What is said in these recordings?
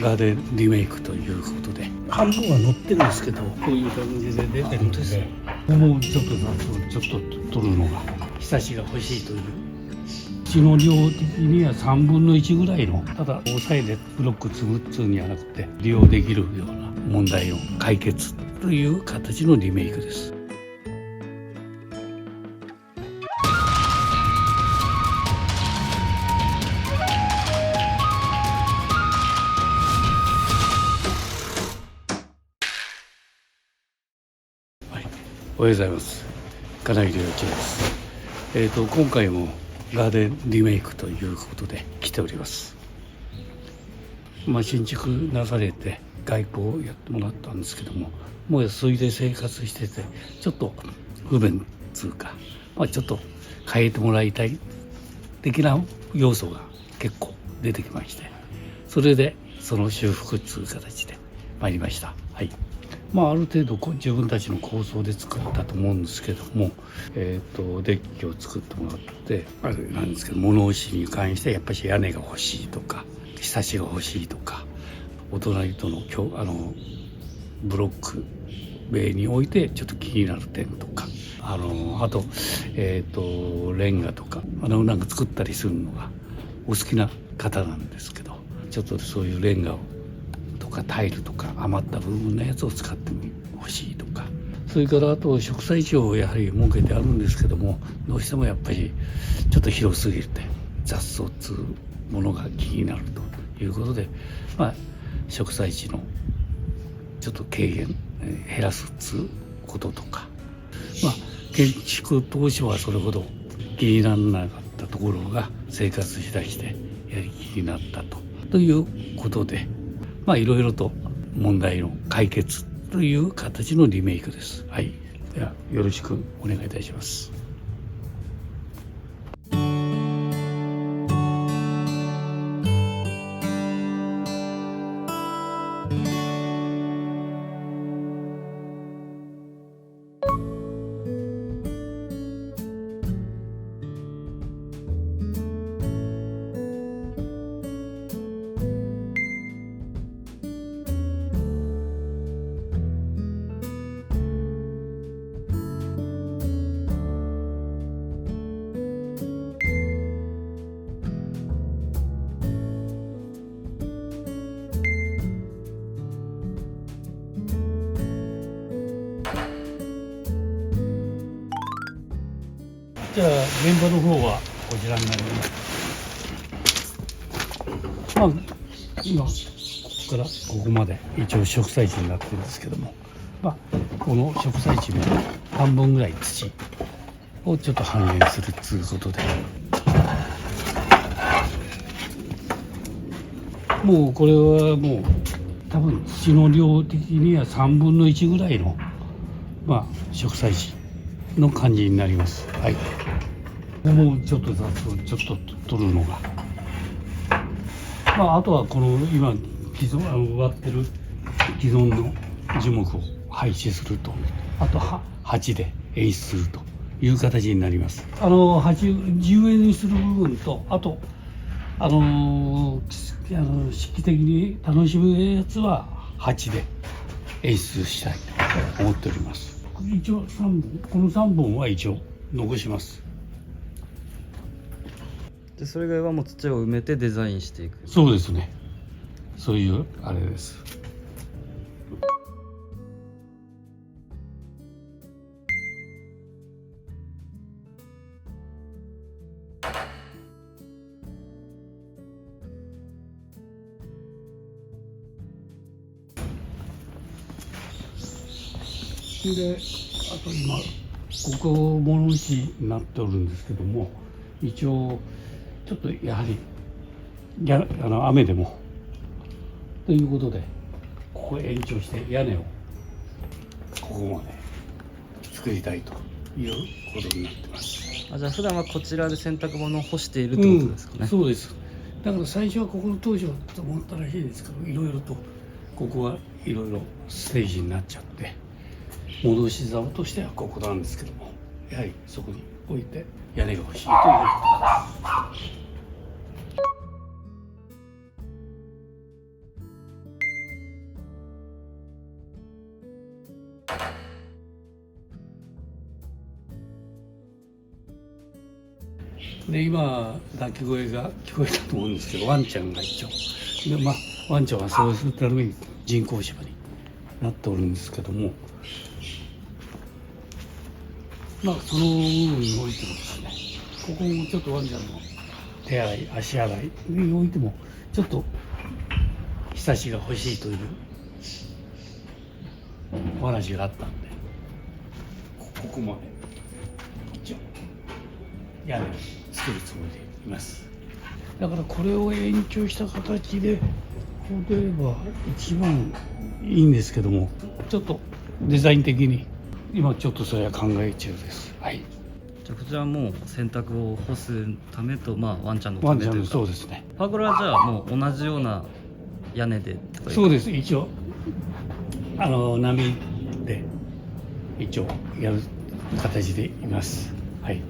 ガーデンリメイクということで半分は載ってるんですけど、こういう感じで出てるんですね。もうちょっと雑をちょっと取るのが日差しが欲しいという、地の量的には3分の1ぐらいの、ただ抑えでブロック潰すんじゃなくて利用できるような問題を解決という形のリメイクです。おはようございます。金井良一です。今回もガーデンリメイクということで来ております。新築なされて外交をやってもらったんですけども、もうそれで生活しててちょっと不便つうか、ちょっと変えてもらいたい的な要素が結構出てきまして、それでその修復つう形で参りました。はい。ある程度自分たちの構想で作ったと思うんですけども、デッキを作ってもらってあれなんですけど、物押しに関してやっぱり屋根が欲しいとか、ひさしが欲しいとか、お隣とのブロック塀においてちょっと気になる点とか、あとレンガとかなんか作ったりするのがお好きな方なんですけど、ちょっとそういうレンガをタイルとか余った部分のやつを使ってほしいとか、それからあと植栽地をやはり設けてあるんですけども、どうしてもやっぱりちょっと広すぎて雑草つうものが気になるということで、植栽地のちょっと軽減減らすつうこととか、建築当初はそれほど気にならなかったところが生活しだしてやはり気になったということで、いろいろと問題の解決という形のリメイクです。はい。ではよろしくお願いいたします。じゃあ現場の方はこちらになります。今ここからここまで一応植栽地になってるんですけども、この植栽地も半分ぐらい土をちょっと半減するということで、もうこれはもう多分土の量的には3分の1ぐらいの植栽地の感じになります。はい。もうちょっと雑をちょっと取るのが、あとはこの今植わってる既存の樹木を廃止すると、あと鉢で演出するという形になります。鉢地植えにする部分と、あと式的に楽しむやつは鉢で演出したいと思っております。一応この3本は一応残します。でそれ以外はもう土を埋めてデザインしていく。そうですね。そういうあれです。で、あと今ここ物打ちになっておるんですけども、一応ちょっとやはり雨でもということで、ここ延長して屋根をここまで作りたいということになってます。じゃあ普段はこちらで洗濯物を干しているってことですかね。そうです。だから最初はここの当初と思ったらしいんですけど、いろいろとここはいろいろステージになっちゃって、戻し竿としてはここなんですけども、やはりそこに置いて屋根が欲しいということです。で今鳴き声が聞こえたと思うんですけど、ワンちゃんが一応で、ワンちゃんはそうするために人工芝になっておるんですけども、その部分においてもですね、ここもちょっとワンちゃんの手洗い足洗いにおいてもちょっと日差しが欲しいというお話があったんで、ここまで一応屋根を作るつもりでいます。だからこれを延長した形でこう出れば一番いいんですけども、ちょっとデザイン的に今ちょっとそれは考え中です。はい。じゃあこちらはもう洗濯を干すためと、ワンちゃんのたワンちゃんのめというか、そうですね。パーゴラはじゃあもう同じような屋根でとかいうそうです。一応波で一応やる形でいます。はい。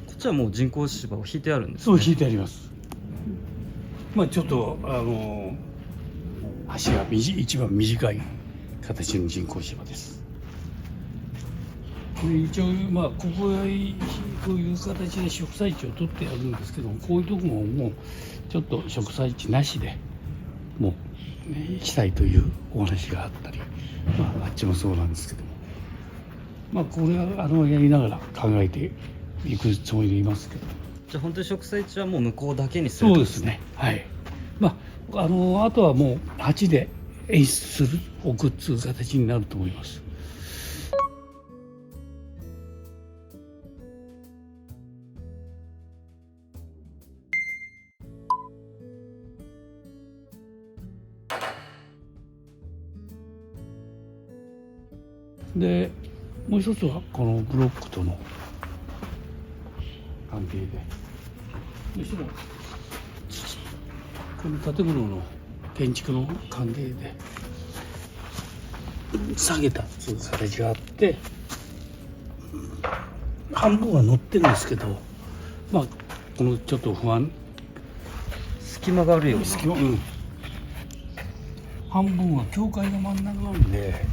こっちはもう人工芝を引いてあるんですね。そう引いてあります。ちょっと足が一番短い形の人工芝です。で一応ここへこういう形で植栽地を取ってやるんですけども、こういうとこももうちょっと植栽地なしでもうしたいというお話があったり、あっちもそうなんですけども、これはやりながら考えていくつもりでいますけど。じゃあ本当に植栽地はもう向こうだけにするとそうですね。はい。あとはもう鉢で演出する置くっていう形になると思います。でもう一つはこのブロックとの関係で、むしろこの建物の建築の関係で下げたそういう形があって、半分は乗ってるんですけど、このちょっと不安隙間があるような。隙間、半分は境界が真ん中なんで、だか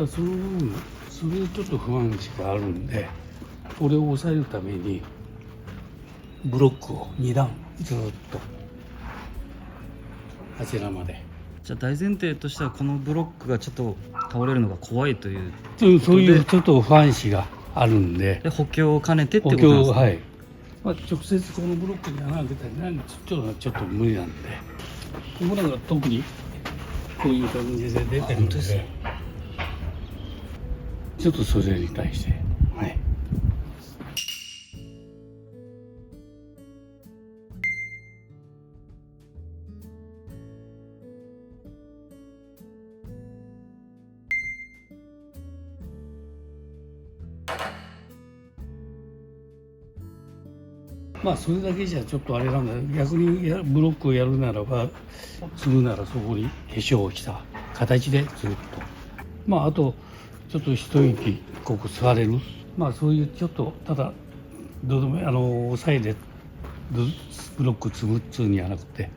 らその部分それちょっと不安視があるんで、これを抑えるためにブロックを2段ずっとあちらまで。じゃあ大前提としてはこのブロックがちょっと倒れるのが怖いというそういうちょっと不安視があるんで、補強を兼ねてってこ補となんですね。強はい。直接このブロックに穴開けたりなんかちょっと無理なんで、ここなんか特にこういう感じで出てるんで、ちょっとそれに対して、はい。それだけじゃちょっとあれなんだ。逆にブロックをやるならば、するならそこに化粧をした形でずっと、あとちょっと一息ここ座れる、そういうちょっとただどうでも押さえでブロック積むっつうにはなくて、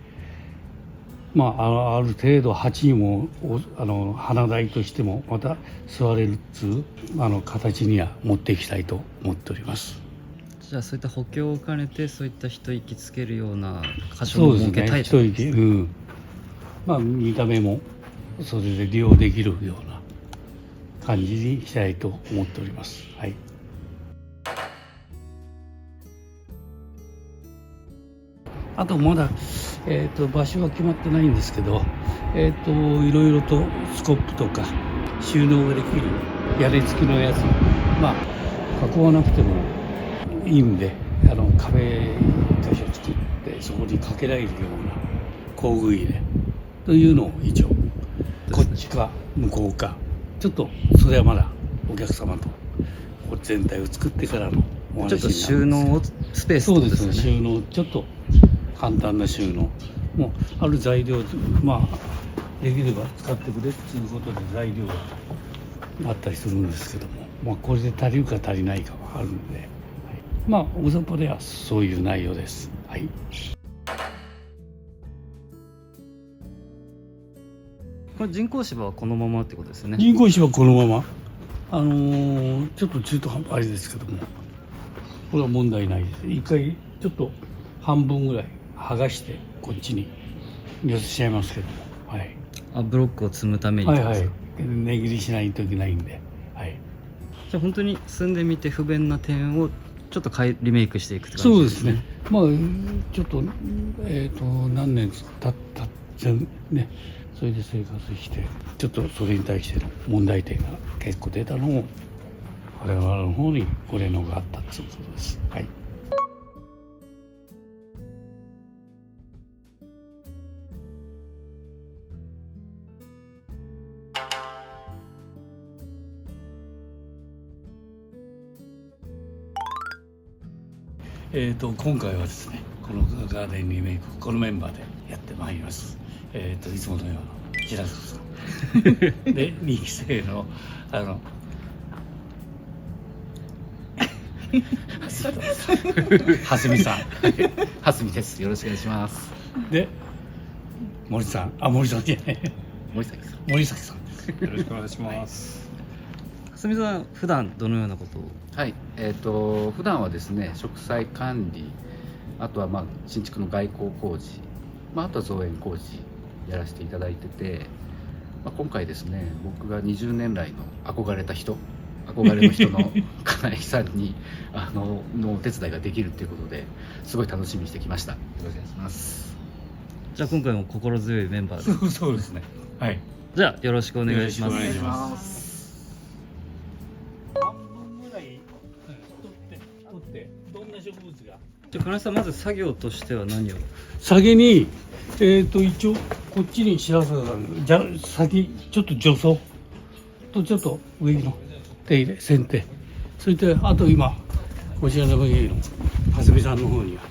ある程度鉢にも花台としてもまた座れるっつう形には持っていきたいと思っております。じゃあそういった補強を兼ねてそういった一息つけるような箇所を設けたいと。そうですね、一息、見た目もそれで利用できるような感じにしたいと思っております。はい。あとまだ、場所は決まってないんですけど、いろいろとスコップとか収納ができる屋根付きのやつ、囲わなくてもいいんで、壁箇所作ってそこにかけられるような工具入れというのを一応こっちか向こうか、ちょっとそれはまだお客様と全体を作ってからのお話になるんです。ちょっと収納スペースそうですね。収納ちょっと簡単な収納もある材料できれば使ってくれっていうことで材料があったりするんですけどまあ、これで足りるか足りないかはあるので、はい、まあ大雑把ではそういう内容です。はい。これ人工芝はこのままってことですよね。人工芝はこのまま、ちょっと中途半端あれですけども、これは問題ないです。一回ちょっと半分ぐらい剥がしてこっちに寄せちゃいますけども、はい。ブロックを積むためにはいですか。はい。値切りしないといけないんで、はい。じゃあ本当に住んでみて不便な点をちょっとリメイクしていくって感じそうですね。まあちょっと何年経ったね、それで生活してちょっとそれに対しての問題点が結構出たのを我々の方にご連絡があったということです。はい。今回はですね、このガーデンリメイクこのメンバーでやってまいります。いつものような白坂さんで2期生のはすみさん、はすみです。よろしくお願いします。で森さん、森さんじゃない森崎さん。森崎さんです。よろしくお願いします。蓮見さん普段どのようなことを。はい、普段はですね、植栽管理、あとは新築の外構工事、あとは造園工事やらせていただいてて、今回ですね、僕が20年来の憧れの人の金井さんにのお手伝いができるっていうことですごい楽しみにしてきました。よろしくお願いします。じゃあ今回も心強いメンバーで。そうですね。はい。じゃあよろしくお願いします。よろしくお願いします。半分ぐらい取ってどんな植物が。じゃあ金井さんまず作業としては何を。先に一応こっちに白坂さんじゃ先ちょっと除草とちょっと上の手入れ剪定、それであと今こちらの上の蓮見さんの方には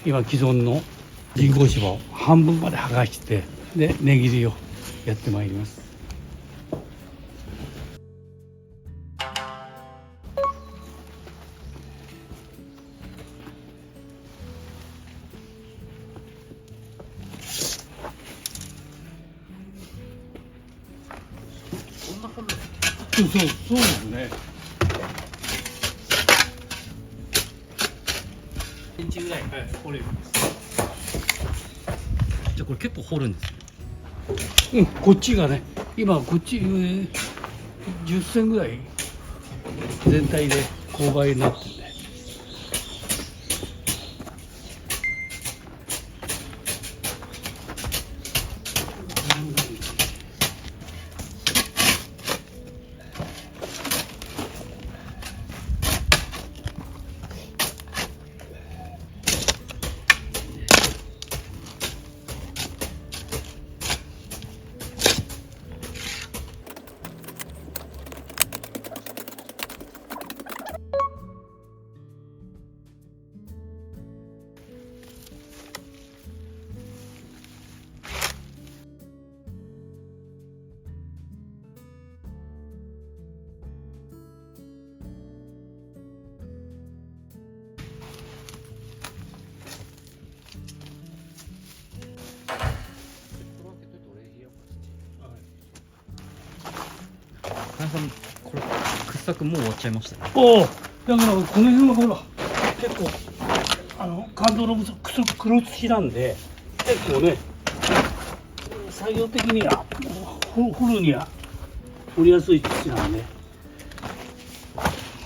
今既存の人工芝を半分まで剥がしてで根切りをやってまいります。そうですね。1インチぐらい掘れるんです。じゃあこれ結構掘るんですね。こっちがね、今こっち10センぐらい全体で勾配になってるんで。金井さんこれ掘削もう終わっちゃいましたね。おお、だからこの辺はほら結構感動の黒土なんで結構ね作業的には掘るには掘りやすい土なんで。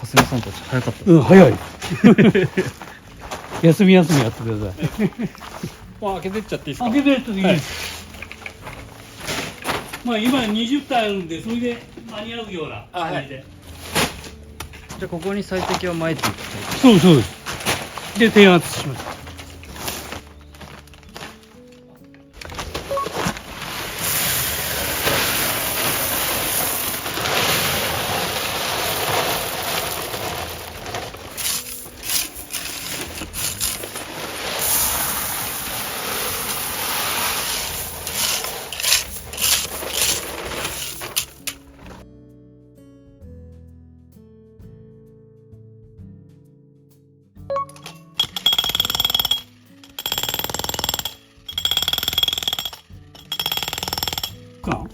蓮見さんたち早かった。早い。休みやってください。開けてっちゃっていいですか。開けてやっていいです。まあ今20体あるんでそれで間に合うような感じで。じゃあここに最適は巻いていく。そうです。で低圧します。か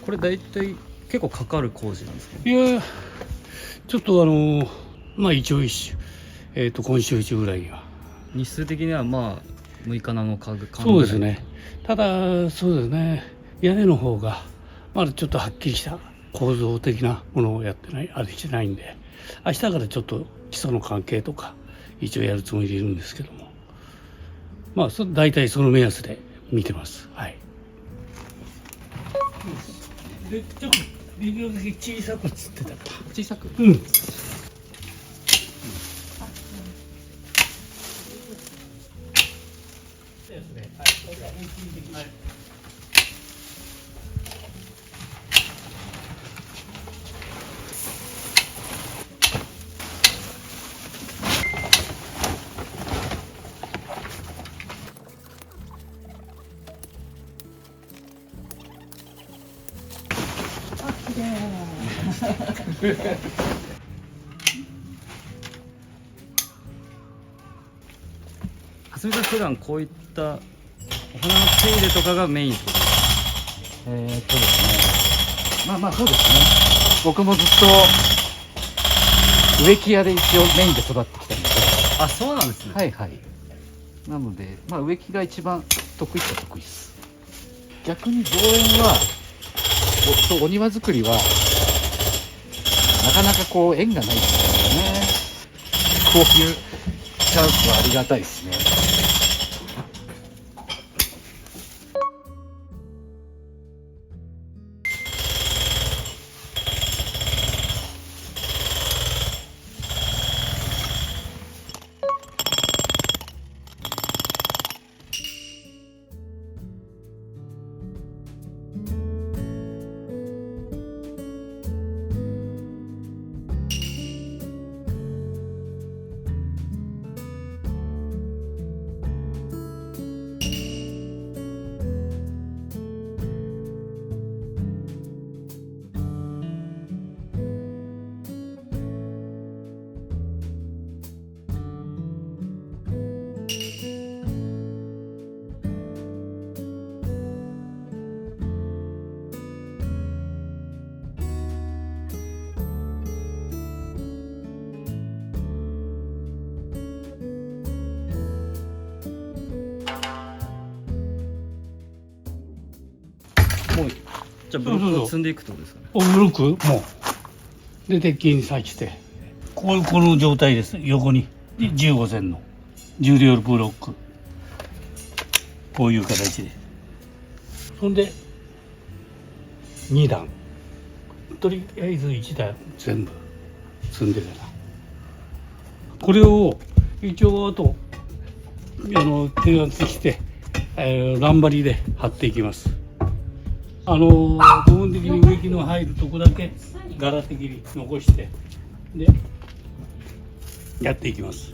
これ大体結構かかる工事なんですか？いやちょっとまあ一応今週中ぐらいには。日数的にはまあ6日7日間そうですね。ただそうですね、屋根の方がまだちょっとはっきりした構造的なものをやってないあれしてないんで、明日からちょっと基礎の関係とか一応やるつもりでいるんですけども、まあ大体その目安で見てます。はい。でちょっとできるだけ小さくつってたか。小さく。うん。蓮見さん普段こういったお花の手入れとかがメインってことですね。まあそうですね。僕もずっと植木屋で一応メインで育ってきたので。あ、そうなんですね。はいはい。なので、まあ植木が一番得意っちゃ得意です。逆に造園は、お庭作りは、なかなかこう縁がないですよね。こういうチャンスはありがたいですね。もうじゃあブロックを積んでいくってことですかね。ブロックもうで鉄筋に刺してこの状態です。横に15線の重量ブロック、こういう形で、そんで2段、とりあえず1段全部積んでからこれを一応あと手圧して、乱張りで貼っていきます。部分的に植木の入るとこだけ柄的に残してでやっていきます。